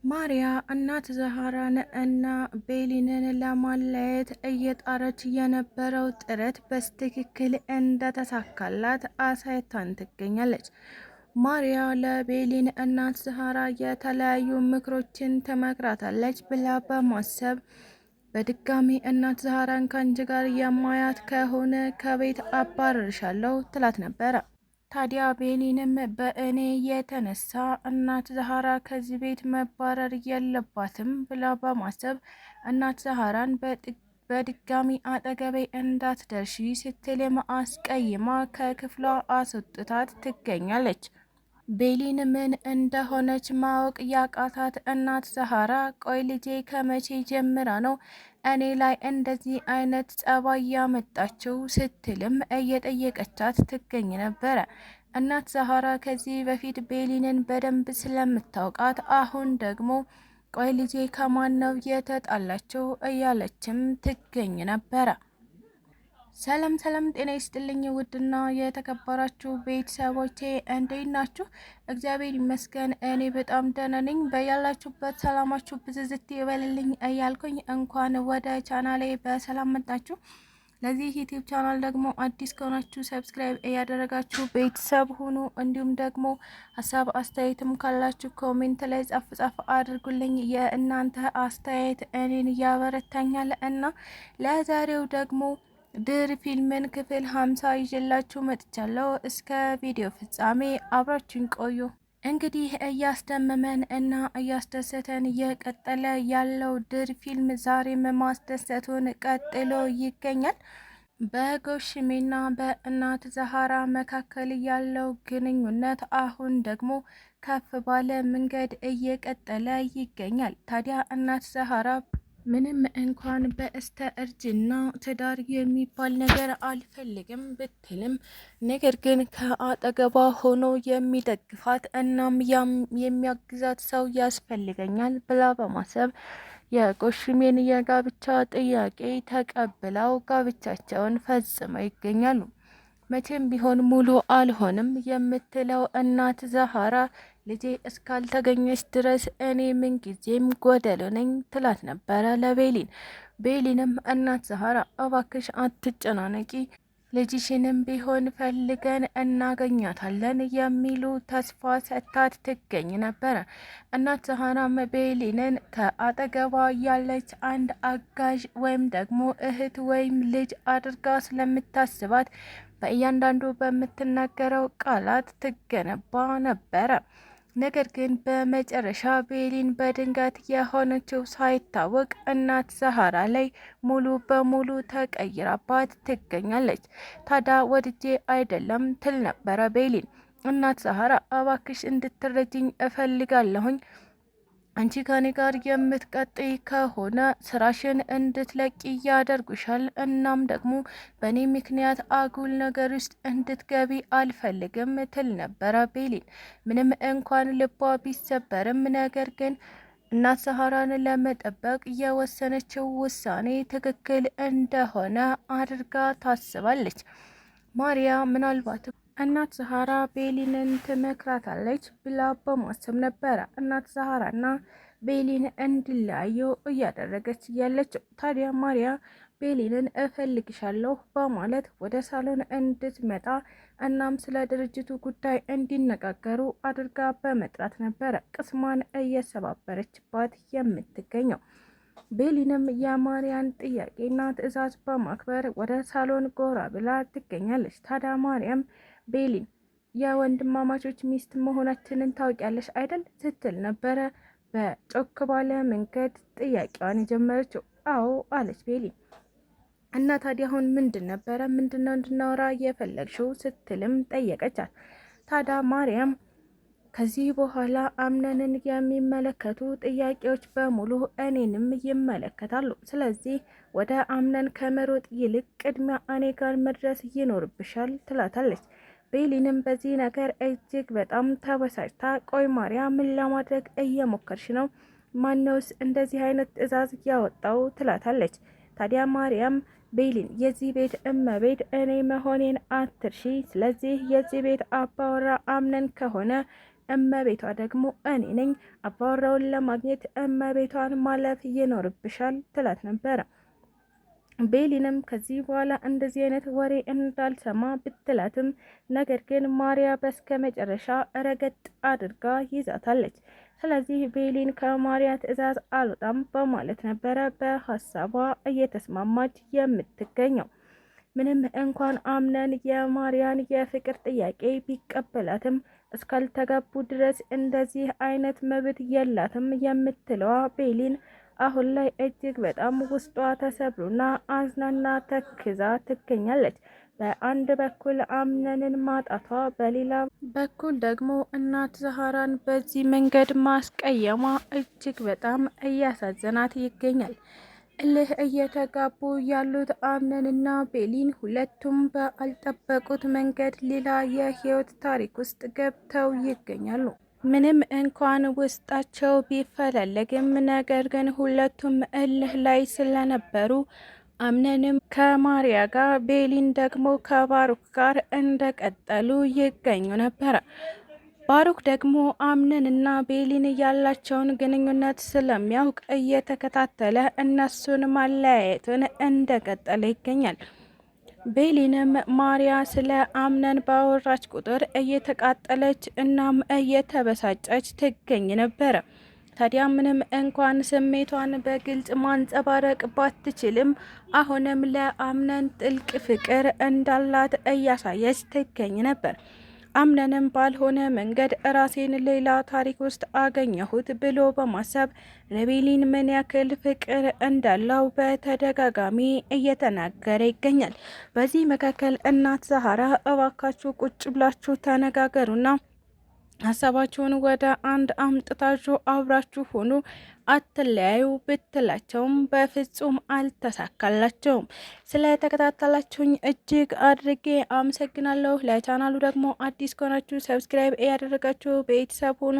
ማሪያ እናት ዛህራን እና ቤሊንን ለማለየት እየጣረች የነበረው ጥረት በትክክል እንደተሳካላት አሳይታን ትገኛለች። ማሪያ ለቤሊን እናት ዛህራ የተለያዩ ምክሮችን ትመክራታለች ብላ በማሰብ በድጋሚ እናት ዛህራን ከአንቺ ጋር የማያት ከሆነ ከቤት አባርርሻለሁ ትላት ነበረ። ታዲያ ቤሊንም በእኔ የተነሳ እናት ዛህራ ከዚህ ቤት መባረር የለባትም ብላ በማሰብ እናት ዛህራን በድጋሚ አጠገቤ እንዳትደርሺ ስትልም አስቀይማ ከክፍሏ አስወጥታት ትገኛለች። ቤሊን ምን እንደሆነች ማወቅ ያቃታት እናት ዛህራ ቆይ ልጄ ከመቼ ጀምራ ነው እኔ ላይ እንደዚህ አይነት ጸባይ ያመጣችው ስትልም እየጠየቀቻት ትገኝ ነበረ። እናት ዛህራ ከዚህ በፊት ቤሊንን በደንብ ስለምታውቃት አሁን ደግሞ ቆይ ልጄ ከማን ነው የተጣላችው እያለችም ትገኝ ነበረ። ሰላም ጤና ይስጥልኝ ውድና የተከበራችሁ ቤተሰቦቼ እንዴት ናችሁ? እግዚአብሔር ይመስገን እኔ በጣም ደህና ነኝ። በያላችሁበት ሰላማችሁ ብዝዝት ይበልልኝ እያልኩኝ እንኳን ወደ ቻናሌ በሰላም መጣችሁ። ለዚህ ዩቲዩብ ቻናል ደግሞ አዲስ ከሆናችሁ ሰብስክራይብ እያደረጋችሁ ቤተሰብ ሁኑ። እንዲሁም ደግሞ ሀሳብ አስተያየትም ካላችሁ ኮሜንት ላይ ጻፍ አድርጉልኝ። የእናንተ አስተያየት እኔን ያበረታኛል እና ለዛሬው ደግሞ ድር ፊልምን ክፍል 50 ይዤላችሁ መጥቻለሁ። እስከ ቪዲዮ ፍጻሜ አብራችሁን ቆዩ። እንግዲህ እያስደመመን እና እያስደሰተን እየቀጠለ ያለው ድር ፊልም ዛሬም ማስደሰቱን ቀጥሎ ይገኛል። በጎሽሜና በእናት ዛህራ መካከል ያለው ግንኙነት አሁን ደግሞ ከፍ ባለ መንገድ እየቀጠለ ይገኛል። ታዲያ እናት ዛህራ ምንም እንኳን በስተ እርጅና ትዳር የሚባል ነገር አልፈልግም ብትልም ነገር ግን ከአጠገቧ ሆኖ የሚደግፋት እናም የሚያግዛት ሰው ያስፈልገኛል ብላ በማሰብ የጎሽሜን የጋብቻ ጥያቄ ተቀብለው ጋብቻቸውን ፈጽመው ይገኛሉ። መቼም ቢሆን ሙሉ አልሆንም የምትለው እናት ዛህራ ልጄ እስካልተገኘች ድረስ እኔ ምንጊዜም ጎደሎ ነኝ ትላት ነበረ ለቤሊን። ቤሊንም እናት ዛህራ እባክሽ አትጨናነቂ፣ ልጅሽንም ቢሆን ፈልገን እናገኛታለን የሚሉ ተስፋ ሰጥታት ትገኝ ነበረ። እናት ዛህራም ቤሊንን ከአጠገቧ ያለች አንድ አጋዥ ወይም ደግሞ እህት ወይም ልጅ አድርጋ ስለምታስባት በእያንዳንዱ በምትናገረው ቃላት ትገነባ ነበረ። ነገር ግን በመጨረሻ ቤሊን በድንገት የሆነችው ሳይታወቅ እናት ዛህራ ላይ ሙሉ በሙሉ ተቀይራባት ትገኛለች። ታዲያ ወድጄ አይደለም ትል ነበረ ቤሊን። እናት ዛህራ እባክሽ እንድትረጅኝ እፈልጋለሁኝ፣ አንቺ ከኔ ጋር የምትቀጥይ ከሆነ ስራሽን እንድትለቂ ያደርጉሻል። እናም ደግሞ በእኔ ምክንያት አጉል ነገር ውስጥ እንድትገቢ አልፈልግም ትል ነበረ ቤሊን። ምንም እንኳን ልቧ ቢሰበርም ነገር ግን እናት ዛህራን ለመጠበቅ የወሰነችው ውሳኔ ትክክል እንደሆነ አድርጋ ታስባለች። ማሪያ ምናልባት እናት ዛህራ ቤሊንን ትመክራታለች ብላ በማሰብ ነበረ እናት ዛህራና ቤሊን እንዲለያዩ እያደረገች ያለችው። ታዲያ ማሪያ ቤሊንን እፈልግሻለሁ በማለት ወደ ሳሎን እንድትመጣ እናም ስለ ድርጅቱ ጉዳይ እንዲነጋገሩ አድርጋ በመጥራት ነበረ ቅስሟን እየሰባበረችባት የምትገኘው። ቤሊንም የማሪያን ጥያቄና ትዕዛዝ በማክበር ወደ ሳሎን ጎራ ብላ ትገኛለች። ታዲያ ማሪያም ቤሊን የወንድማማቾች ሚስት መሆናችንን ታውቂያለሽ አይደል ስትል ነበረ በጮክ ባለ መንገድ ጥያቄዋን የጀመረችው። አዎ አለች ቤሊን። እና ታዲያ አሁን ምንድነው እንድናወራ የፈለግሽው ስትልም ጠየቀቻት። ታዲያ ማሪያም ከዚህ በኋላ አምነንን የሚመለከቱ ጥያቄዎች በሙሉ እኔንም ይመለከታሉ። ስለዚህ ወደ አምነን ከመሮጥ ይልቅ ቅድሚያ እኔ ጋር መድረስ ይኖርብሻል ትላታለች። ቤሊንም በዚህ ነገር እጅግ በጣም ተበሳጭታ ቆይ ማሪያ ምን ለማድረግ እየሞከርሽ ነው? ማነውስ እንደዚህ አይነት ትዕዛዝ ያወጣው? ትላታለች። ታዲያ ማሪያም ቤሊን የዚህ ቤት እመቤት እኔ መሆኔን አትርሺ። ስለዚህ የዚህ ቤት አባወራ አምነን ከሆነ እመቤቷ ደግሞ እኔ ነኝ፣ አባወራውን ለማግኘት እመቤቷን ማለፍ ይኖርብሻል ትላት ነበረ። ቤሊንም ከዚህ በኋላ እንደዚህ አይነት ወሬ እንዳልሰማ ብትላትም ነገር ግን ማሪያ በስከ መጨረሻ ረገጥ አድርጋ ይዛታለች። ስለዚህ ቤሊን ከማሪያ ትዕዛዝ አልወጣም በማለት ነበረ በሀሳቧ እየተስማማች የምትገኘው። ምንም እንኳን አምነን የማሪያን የፍቅር ጥያቄ ቢቀበላትም እስካልተጋቡ ድረስ እንደዚህ አይነት መብት የላትም የምትለዋ ቤሊን አሁን ላይ እጅግ በጣም ውስጧ ተሰብሮና አዝናና ተክዛ ትገኛለች። በአንድ በኩል አምነንን ማጣቷ፣ በሌላ በኩል ደግሞ እናት ዛህራን በዚህ መንገድ ማስቀየሟ እጅግ በጣም እያሳዘናት ይገኛል። እልህ እየተጋቡ ያሉት አምነንና ቤሊን ሁለቱም ባልጠበቁት መንገድ ሌላ የህይወት ታሪክ ውስጥ ገብተው ይገኛሉ። ምንም እንኳን ውስጣቸው ቢፈላለግም ነገር ግን ሁለቱም እልህ ላይ ስለነበሩ አምነንም ከማሪያ ጋር ቤሊን ደግሞ ከባሩክ ጋር እንደቀጠሉ ይገኙ ነበረ። ባሩክ ደግሞ አምነንና ቤሊን ያላቸውን ግንኙነት ስለሚያውቅ እየተከታተለ እነሱን ማለያየቱን እንደቀጠለ ይገኛል። ቤሊንም ማሪያ ስለ አምነን ባወራች ቁጥር እየተቃጠለች እናም እየተበሳጨች ትገኝ ነበረ። ታዲያ ምንም እንኳን ስሜቷን በግልጽ ማንጸባረቅ ባትችልም አሁንም ለአምነን ጥልቅ ፍቅር እንዳላት እያሳየች ትገኝ ነበር። አምነንም ባልሆነ መንገድ ራሴን ሌላ ታሪክ ውስጥ አገኘሁት ብሎ በማሰብ ለቤሊን ምን ያክል ፍቅር እንዳለው በተደጋጋሚ እየተናገረ ይገኛል። በዚህ መካከል እናት ዛህራ እባካችሁ ቁጭ ብላችሁ ተነጋገሩና ሀሳባችሁን ወደ አንድ አምጥታችሁ አብራችሁ ሆኑ፣ አትለያዩ ብትላቸውም በፍጹም አልተሳካላቸውም። ስለተከታተላችሁኝ እጅግ አድርጌ አመሰግናለሁ። ለቻናሉ ደግሞ አዲስ ከሆናችሁ ሰብስክራይብ ያደረጋችሁ ቤተሰብ ሁኑ።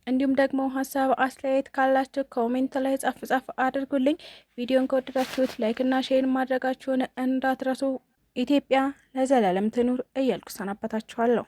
እንዲሁም ደግሞ ሀሳብ አስተያየት ካላችሁ ኮሜንት ላይ ጻፍ አድርጉልኝ። ቪዲዮን ከወደዳችሁት ላይክና ሼር ማድረጋችሁን እንዳትረሱ። ኢትዮጵያ ለዘላለም ትኑር እያልኩ ሰናበታችኋለሁ።